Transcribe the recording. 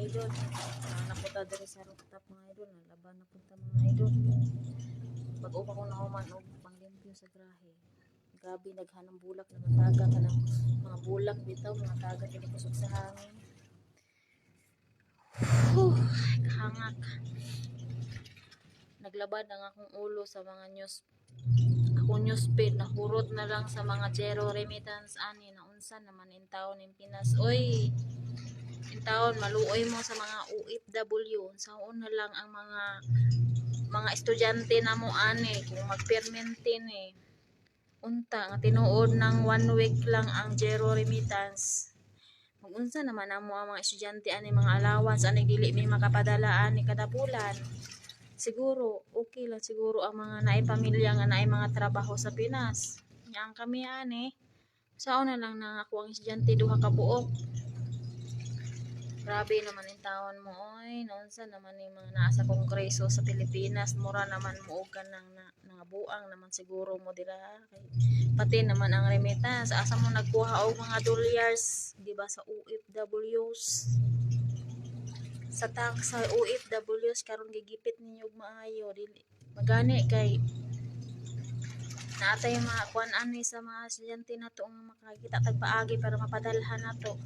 idol. Napunta diri sa rooftop mga idol, laban na punta mga idol. Pag-upa ko na human og panglimpyo sa grahe. Grabe naghanang bulak na mataga ka ng mga bulak bitaw, mga taga kinikusog sa hangin. Kahangak. Naglabad ang akong ulo sa mga news. Akong newsfeed nahurot na lang sa mga zero remittance ani na unsa naman in taon in Pinas. Oy, in taon maluoy mo sa mga OFW. Saon na lang ang mga estudyante na mo ani kung magpermente ni. Unta nga tinuod ng 1 week lang ang zero remittance. Mag-unsa naman amo ang mga estudyante ani mga allowance ani dili may makapadala ani kada bulan. Siguro okay lang siguro ang mga naay pamilya nga naay mga trabaho sa Pinas. Nga ang kami ani saon na lang nang ako ang estudyante duha ka buok. Grabe naman in taon mo oy, naunsa naman ni mga naa sa kongreso sa Pilipinas, mura naman mo og kanang nangabuang naman siguro mo dira kay pati naman ang remittance asa mo nagkuha og mga dolyars di ba sa OFWs. Sa tax sa OFWs karon gigipit ninyo og maayo dili magani kay naatay mga kuan ani sa mga estudyante nato nga makakita tag paagi para mapadalhan nato.